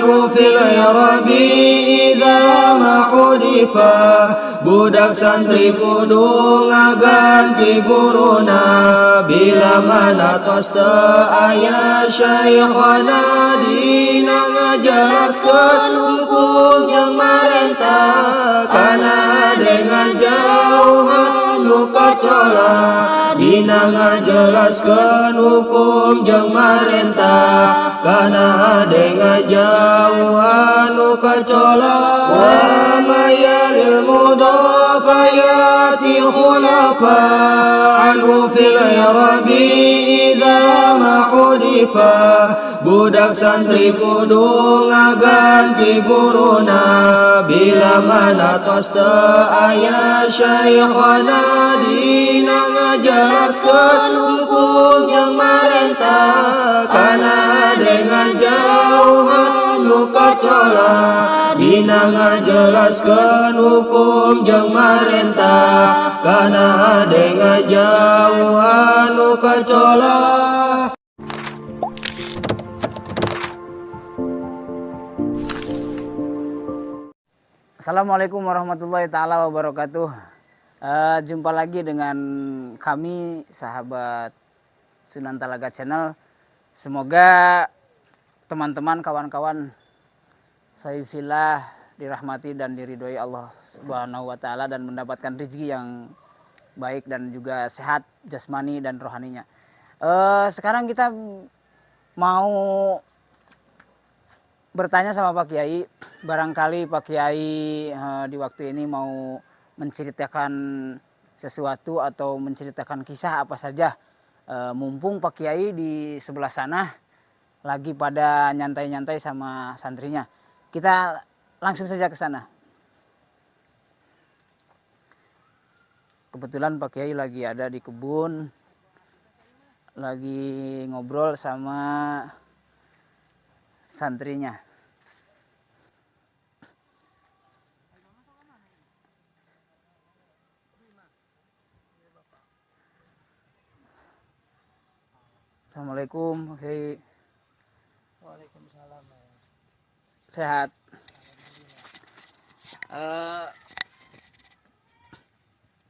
anu fil irabi idza ma hudifa. Budak santri kudu ngaganti guruna bila mana tos teu aya syaikhana dina ngajelaskeun hukum jeung marentah kana dengan jauhan nu kacola dina ngajelaskeun hukum jeung marentah kana dengan jauhan nu kacola wa mayalil mudafayati khulafa anhu fil irabi idza ma hudifa. Budak santri kudu ngaganti guruna bila mana tos teu aya syaikhana dina ngajelaskeun hukum jeung marentah kana dengan jauhan nu kacola dina ngajelaskeun hukum jeung marentah kana dengan jauhan nu kacola. Assalamualaikum warahmatullahi ta'ala wabarakatuh. Jumpa lagi dengan kami sahabat Sunan Talaga Channel. Semoga teman-teman, kawan-kawan saya fillah dirahmati dan diridhoi Allah Subhanahu wa taala dan mendapatkan rezeki yang baik dan juga sehat jasmani dan rohaninya. Sekarang kita mau bertanya sama Pak Kiai. Barangkali Pak Kiai di waktu ini mau menceritakan sesuatu atau menceritakan kisah apa saja. Mumpung Pak Kiai di sebelah sana lagi pada nyantai-nyantai sama santrinya. Kita langsung saja ke sana. Kebetulan Pak Kiai lagi ada di kebun, lagi ngobrol sama santrinya. Assalamualaikum, Pak Kiai. Waalaikumsalam. Sehat.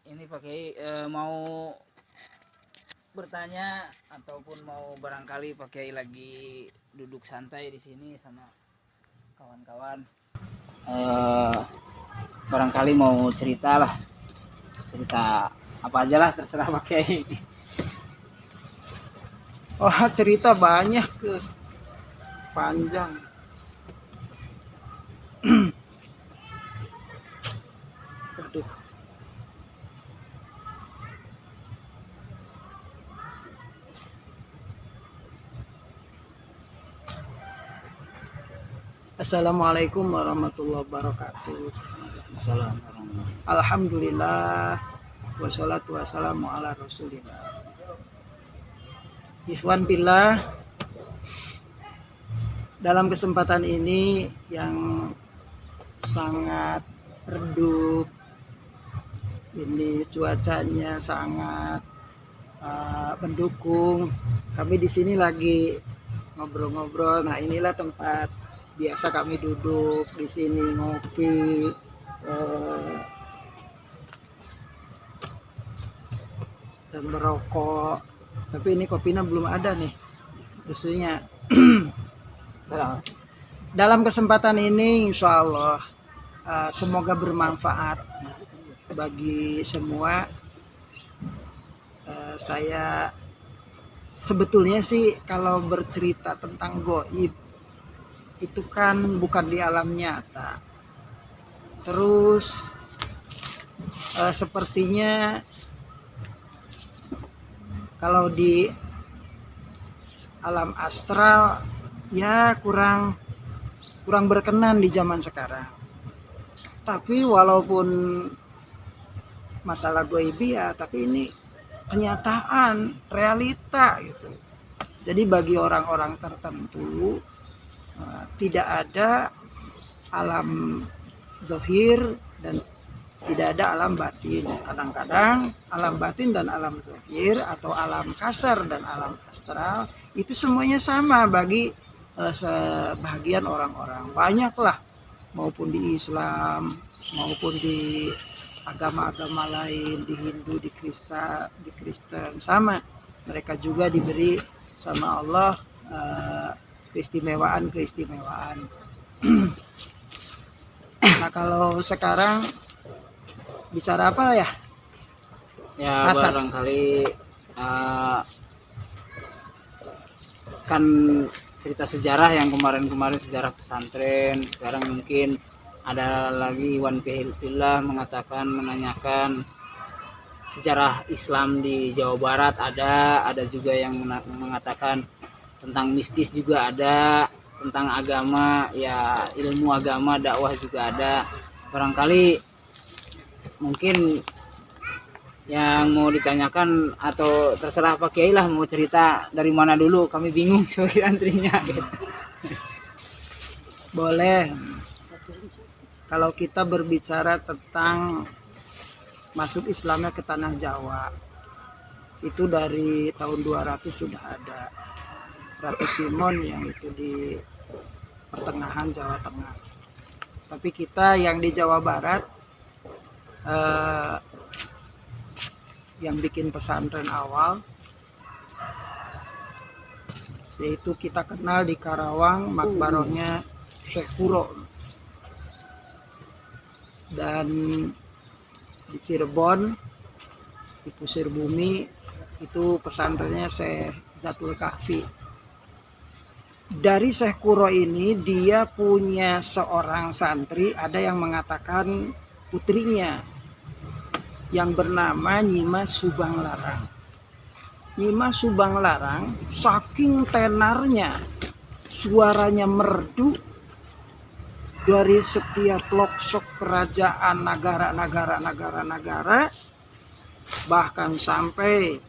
Ini Pak Kiai mau bertanya ataupun mau barangkali Pak Kiai lagi duduk santai di sini sama kawan-kawan. Barangkali mau cerita lah, cerita apa aja lah terserah Pak Kiai. Wah, cerita banyak ke panjang. Aduh. Assalamualaikum warahmatullahi wabarakatuh. Alhamdulillah wassalatu wassalamu ala rasulillah. Ikhwan billah, dalam kesempatan ini yang sangat redup, ini cuacanya sangat mendukung. Kami di sini lagi ngobrol-ngobrol. Nah, inilah tempat biasa kami duduk di sini ngopi. Dan merokok. Tapi ini kopinya belum ada nih, khususnya. Dalam kesempatan ini insya Allah semoga bermanfaat bagi semua. Saya sebetulnya sih kalau bercerita tentang gaib itu kan bukan di alam nyata. Terus sepertinya kalau di alam astral ya kurang berkenan di zaman sekarang. Tapi walaupun masalah goibia, tapi ini kenyataan, realita gitu. Jadi bagi orang-orang tertentu tidak ada alam zahir dan tidak ada alam batin. Kadang-kadang alam batin dan alam zahir atau alam kasar dan alam astral itu semuanya sama bagi sebahagian orang-orang, banyaklah, maupun di Islam maupun di agama-agama lain, di Hindu, di Kristen sama, mereka juga diberi sama Allah keistimewaan. Nah kalau sekarang bicara apa ya? Ya Asal. barangkali kan cerita sejarah yang kemarin-kemarin, sejarah pesantren. Sekarang mungkin ada lagi Iwan Fillah menanyakan sejarah Islam di Jawa Barat, ada juga yang mengatakan tentang mistis juga ada, tentang agama, ya ilmu agama, dakwah juga ada. Barangkali mungkin yang mau ditanyakan atau terserah Pak Kiai lah, mau cerita dari mana dulu, kami bingung sebagai antrinya. Boleh. Kalau kita berbicara tentang masuk Islamnya ke tanah Jawa, itu dari tahun 200 sudah ada Ratu Simon yang itu di pertengahan Jawa Tengah. Tapi kita yang di Jawa Barat yang bikin pesantren awal, yaitu kita kenal di Karawang makbarohnya Syekh Kuro, dan di Cirebon di Pusir Bumi itu pesantrennya Syekh Zatul Kahfi. Dari Syekh Kuro ini dia punya seorang santri, ada yang mengatakan putrinya, yang bernama Nyima Subang Larang. Nyima Subang Larang saking tenarnya, suaranya merdu dari setiap pelosok kerajaan negara, bahkan sampai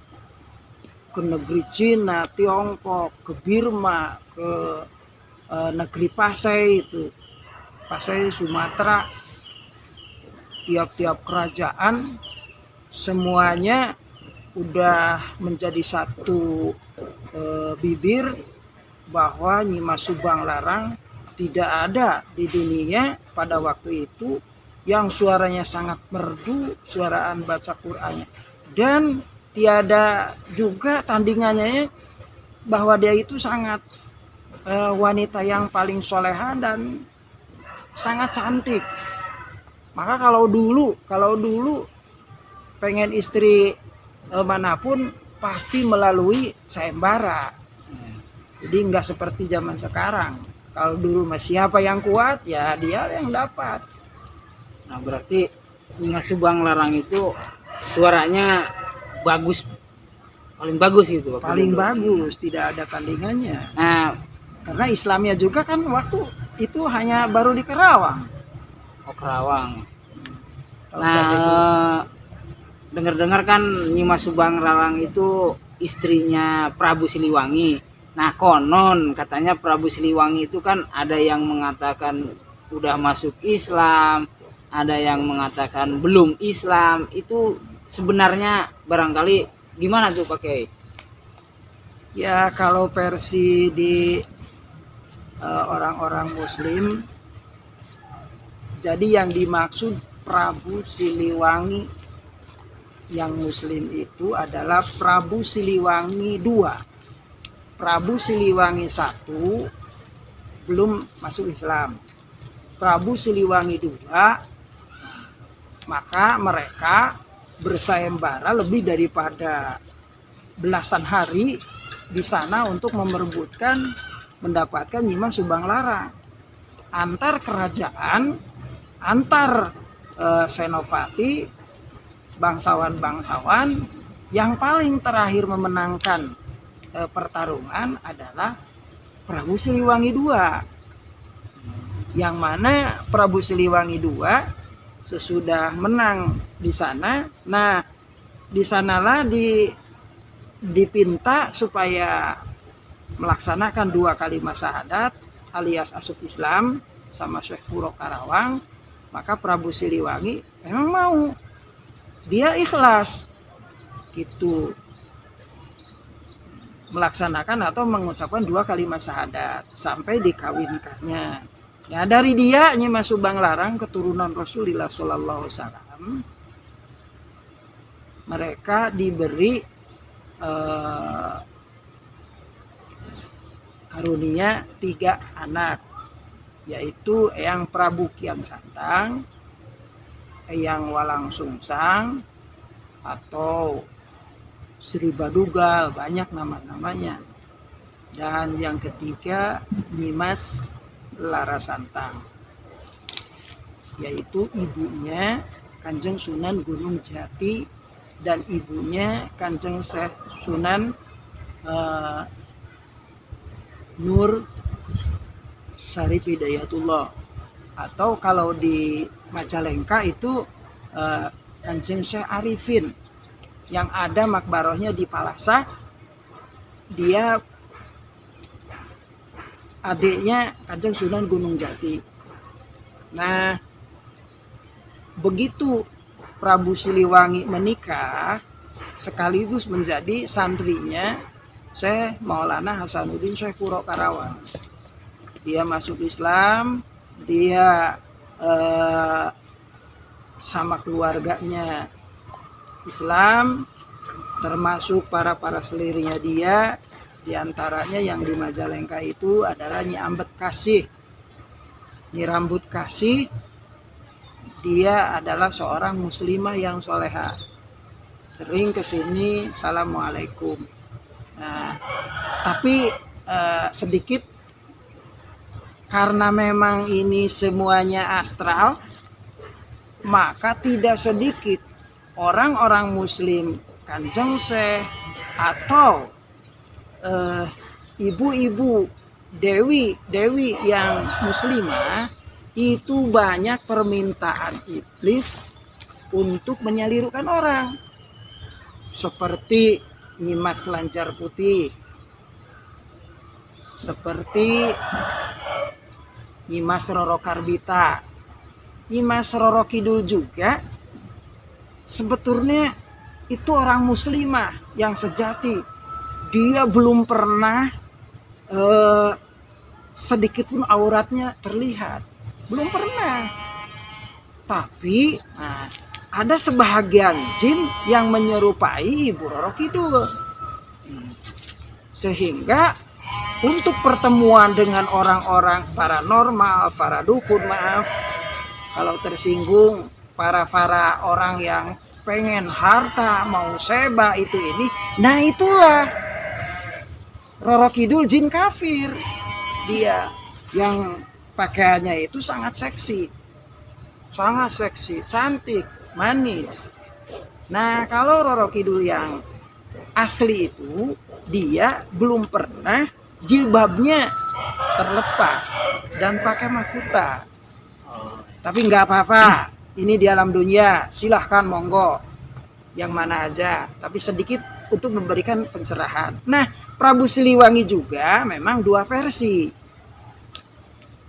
ke negeri Cina, Tiongkok, ke Birma, ke negeri Pasai itu, Pasai Sumatera, tiap-tiap kerajaan semuanya udah menjadi satu bibir bahwa Nyima Subang Larang tidak ada di dunia pada waktu itu yang suaranya sangat merdu, suaraan baca Qur'annya, dan tiada juga tandingannya, bahwa dia itu sangat wanita yang paling soleha dan sangat cantik. Maka kalau dulu pengen istri manapun pasti melalui sayembara. Jadi nggak seperti zaman sekarang. Kalau dulu siapa yang kuat, ya dia yang dapat. Nah berarti Nyima Subang Larang itu suaranya bagus, paling bagus gitu. Paling bagus, tidak ada tandingannya. Nah, karena Islamnya juga kan waktu itu hanya baru di Karawang. Oh Karawang. Nah, dengar-dengar kan Nyima Subang Larang itu istrinya Prabu Siliwangi. Nah konon katanya Prabu Siliwangi itu kan ada yang mengatakan udah masuk Islam, ada yang mengatakan belum Islam. Itu sebenarnya barangkali gimana tuh Pak Kiai? Ya kalau versi di orang-orang Muslim, jadi yang dimaksud Prabu Siliwangi yang Muslim itu adalah Prabu Siliwangi II. Prabu Siliwangi I belum masuk Islam. Prabu Siliwangi II, maka mereka bersayembara lebih daripada belasan hari di sana untuk memperebutkan mendapatkan Nyima Subang Larang. Antar kerajaan, antar senopati, bangsawan-bangsawan, yang paling terakhir memenangkan pertarungan adalah Prabu Siliwangi II, yang mana Prabu Siliwangi II sesudah menang di sana, nah di sanalah dipinta supaya melaksanakan 2 kalimat syahadat alias asup Islam sama Syekh Kuro Karawang. Maka Prabu Siliwangi memang mau, dia ikhlas gitu. melaksanakan atau mengucapkan 2 kalimat syahadat sampai dikawinkannya. Ya, dari dia Nyi Mas Subang Larang keturunan Rasulullah Sallallahu Alaihi Wasallam, mereka diberi karunia 3 anak, yaitu Eyang Prabu Kian Santang, Eyang Walang Sungsang, atau Sri Badugal, banyak nama-namanya. Dan yang ketiga Nyimas Larasantang, yaitu ibunya Kanjeng Sunan Gunung Jati dan ibunya Kanjeng Syekh Sunan Nur Syarif Hidayatullah, atau kalau di Majalengka itu Kanjeng Syekh Arifin yang ada makbarohnya di Palasa. Dia adiknya Kanjeng Sunan Gunung Jati. Nah, begitu Prabu Siliwangi menikah, sekaligus menjadi santrinya Syekh Maulana Hasanuddin Syekh Kuro Karawang. Dia masuk Islam, dia sama keluarganya Islam, termasuk para selirinya dia. Di antaranya yang di Majalengka itu adalah Nyi Ambet Kasih, Nyi Rambut Kasih. Dia adalah seorang muslimah yang soleha, sering kesini assalamualaikum. Nah, tapi sedikit karena memang ini semuanya astral, maka tidak sedikit orang-orang muslim Kanjeng Syekh atau ibu-ibu dewi yang muslimah itu banyak permintaan iblis untuk menyalirkan orang, seperti Nyimas Lancar Putih, seperti Nyimas Roro Karbita, Nyimas Roro Kidul juga sebetulnya itu orang muslimah yang sejati. Dia belum pernah sedikit pun auratnya terlihat, belum pernah. Tapi ada sebahagian jin yang menyerupai Ibu Roro Kidul, sehingga untuk pertemuan dengan orang-orang paranormal, para dukun, maaf kalau tersinggung, para orang yang pengen harta, mau seba itu ini, nah itulah Roro Kidul jin kafir. Dia yang pakaiannya itu sangat seksi, cantik, manis. Nah, kalau Roro Kidul yang asli itu, dia belum pernah jilbabnya terlepas dan pakai mahkota. Tapi nggak apa-apa, ini di alam dunia, silahkan monggo yang mana aja, tapi sedikit untuk memberikan pencerahan. Nah, Prabu Siliwangi juga memang 2 versi.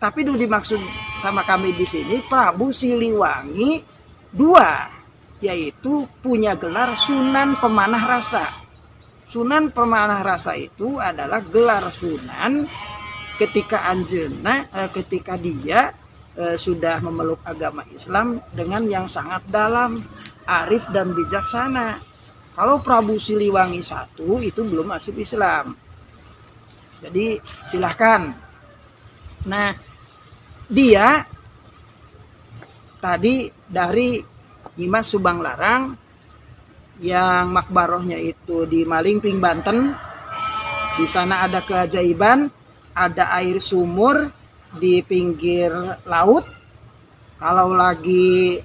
Tapi itu dimaksud sama kami di sini Prabu Siliwangi 2, yaitu punya gelar Sunan Pemanah Rasa. Sunan Pemanah Rasa itu adalah gelar sunan ketika ketika dia sudah memeluk agama Islam dengan yang sangat dalam, arif dan bijaksana. Kalau Prabu Siliwangi 1 itu belum masuk Islam. Jadi silahkan. Nah, dia tadi dari Nyimas Subang Larang yang makbarohnya itu di Malingping, Banten. Di sana ada keajaiban, ada air sumur di pinggir laut. Kalau lagi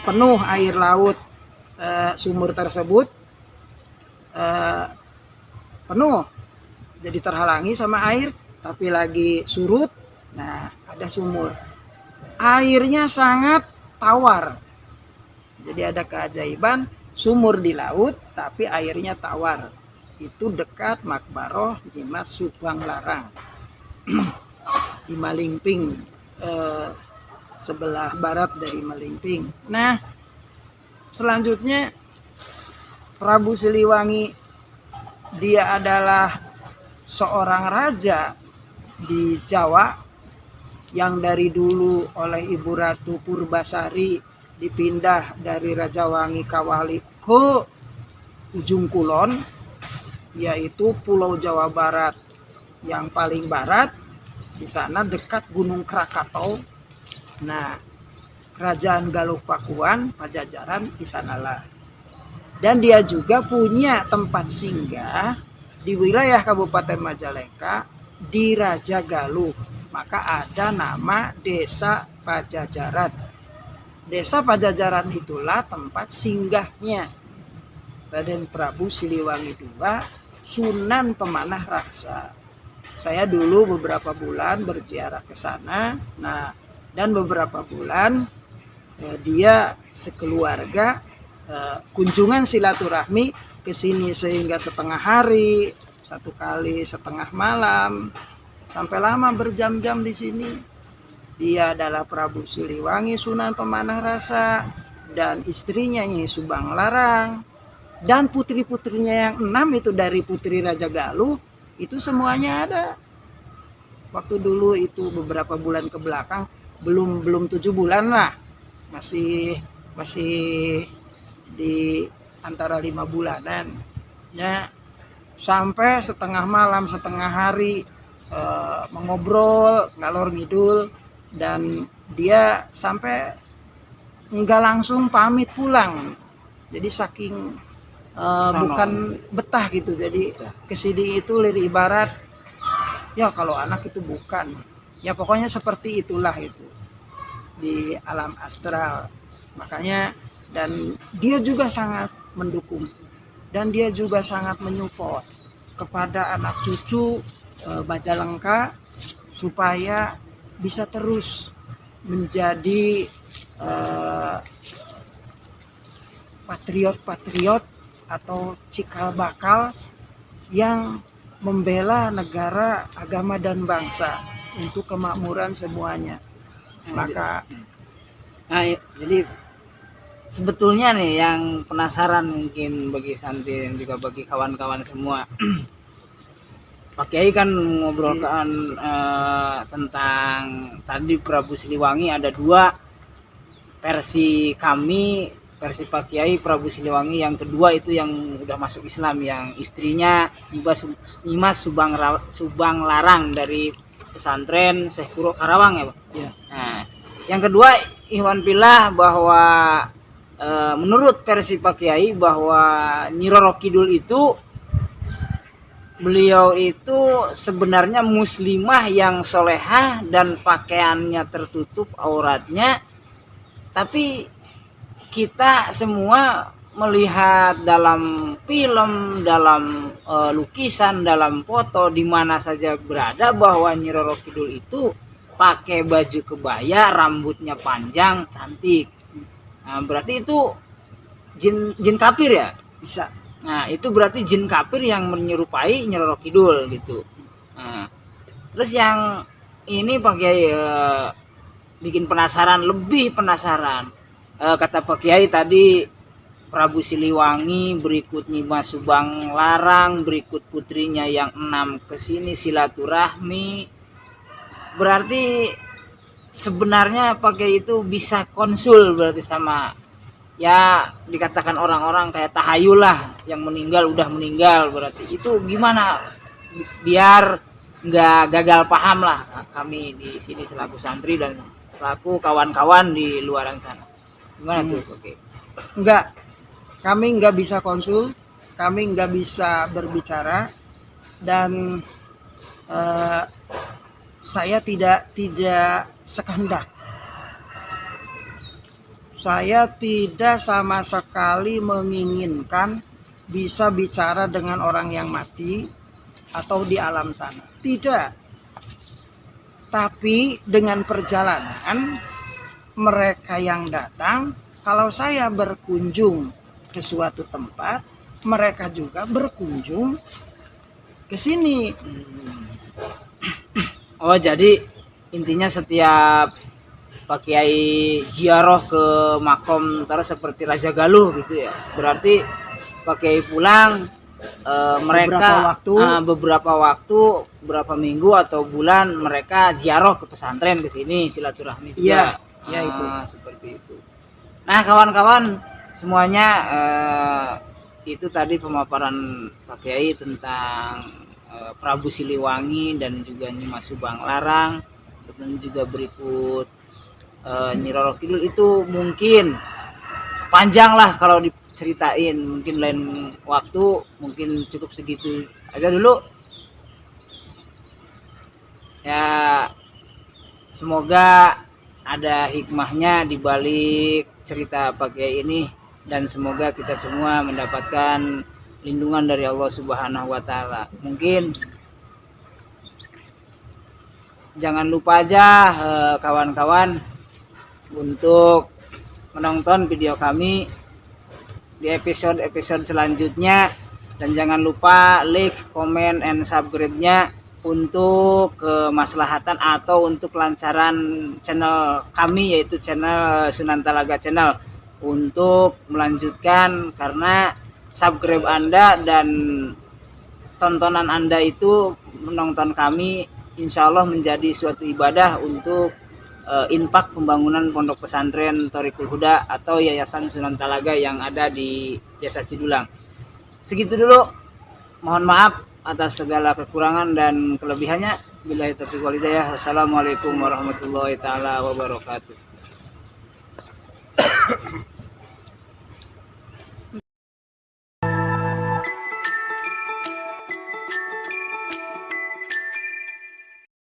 penuh air laut, sumur tersebut penuh, jadi terhalangi sama air. Tapi lagi surut, nah ada sumur, airnya sangat tawar. Jadi ada keajaiban, sumur di laut tapi airnya tawar. Itu dekat makbaroh Nyimas Subang Larang di Malingping, sebelah barat dari Malingping. Nah, selanjutnya Prabu Siliwangi dia adalah seorang raja di Jawa yang dari dulu oleh Ibu Ratu Purbasari dipindah dari Rajawangi Kawali ke ujung kulon, yaitu Pulau Jawa Barat yang paling barat. Di sana dekat Gunung Krakatau. Nah, Kerajaan Galuh Pakuan, Pajajaran di sanalah. Dan dia juga punya tempat singgah di wilayah Kabupaten Majalengka di Raja Galuh. Maka ada nama Desa Pajajaran. Desa Pajajaran itulah tempat singgahnya Raden Prabu Siliwangi II, Sunan Pemanah Raksa. Saya dulu beberapa bulan berziarah ke sana. Nah, dan beberapa bulan dia sekeluarga kunjungan silaturahmi ke sini, sehingga setengah hari, satu kali setengah malam, sampai lama berjam-jam di sini. Dia adalah Prabu Siliwangi Sunan Pemanah Rasa dan istrinya Nyi Subang Larang, dan putri-putrinya yang 6 itu dari putri Raja Galuh itu semuanya ada. Waktu dulu itu beberapa bulan ke belakang, belum 7 bulan lah, masih di antara 5 bulanan ya. Sampai setengah malam setengah hari mengobrol ngalor ngidul, dan dia sampai enggak langsung pamit pulang. Jadi saking bukan betah gitu, jadi kesini itu lirik ibarat ya kalau anak itu bukan, ya pokoknya seperti itulah itu di alam astral. Makanya, dan dia juga sangat mendukung dan dia juga sangat menyupport kepada anak cucu Majalengka supaya bisa terus menjadi patriot-patriot atau cikal bakal yang membela negara, agama dan bangsa untuk kemakmuran semuanya. Maka jadi sebetulnya nih yang penasaran mungkin bagi Santi dan juga bagi kawan-kawan semua, Pak Kiai kan mengobrolkan tentang tadi Prabu Siliwangi, ada 2 versi kami, versi Pak Kiai Prabu Siliwangi yang kedua itu yang udah masuk Islam, yang istrinya Nyimas Subang Larang dari pesantren Syekh Kuro Karawang ya Pak? Ya. Nah, yang kedua Ikhwan Fillah bahwa menurut versi Pak Kiai bahwa Nyi Roro Kidul itu beliau itu sebenarnya muslimah yang solehah dan pakaiannya tertutup auratnya, tapi kita semua melihat dalam film, dalam lukisan, dalam foto, di mana saja berada bahwa Nyi Roro Kidul itu pakai baju kebaya, rambutnya panjang, cantik. Nah, berarti itu jin kafir ya? bisa. Nah, itu berarti jin kafir yang menyerupai Nyi Roro Kidul gitu. Nah, terus yang ini Pak Kiai bikin penasaran, lebih penasaran. Kata Pak Kiai tadi Prabu Siliwangi, berikut Nyimas Subang Larang, berikut putrinya yang 6 kesini silaturahmi. Berarti sebenarnya Pak Kiai itu bisa konsul berarti sama, ya dikatakan orang-orang kayak tahayul lah, yang meninggal udah meninggal. Berarti itu gimana biar nggak gagal paham lah kami di sini selaku santri dan selaku kawan-kawan di luaran sana. Gimana tuh Oke? Enggak, kami enggak bisa konsul, kami enggak bisa berbicara, dan saya tidak sekehendak. Saya tidak sama sekali menginginkan bisa bicara dengan orang yang mati atau di alam sana. Tidak. Tapi dengan perjalanan mereka yang datang, kalau saya berkunjung ke suatu tempat, mereka juga berkunjung ke sini. Oh, jadi intinya setiap Pak Kiai ziarah ke makom terus seperti Raja Galuh gitu ya. Berarti Pak Kiai pulang mereka beberapa waktu, beberapa minggu atau bulan mereka ziarah ke pesantren ke sini silaturahmi juga. Iya, itu. Seperti itu. Nah, kawan-kawan semuanya, itu tadi pemaparan Pak Kiai tentang Prabu Siliwangi dan juga Nyi Mas Subang Larang, dan juga berikut Nyi Roro Kidul. Itu mungkin panjang lah kalau diceritain, mungkin lain waktu, mungkin cukup segitu aja dulu ya. Semoga ada hikmahnya di balik cerita Pak Kiai ini, dan semoga kita semua mendapatkan lindungan dari Allah Subhanahu wa taala. Mungkin jangan lupa aja kawan-kawan untuk menonton video kami di episode selanjutnya, dan jangan lupa like, comment, and subscribe-nya untuk kemaslahatan atau untuk kelancaran channel kami, yaitu channel Sunan Talaga Channel, untuk melanjutkan, karena subscribe Anda dan tontonan Anda itu menonton kami insya Allah menjadi suatu ibadah untuk infak pembangunan pondok pesantren Thoriqul Huda atau Yayasan Sunan Talaga yang ada di Desa Cidulang. Segitu dulu, mohon maaf atas segala kekurangan dan kelebihannya. Billahi taufiq wal hidayah. Wassalamualaikum warahmatullahi taala wabarakatuh.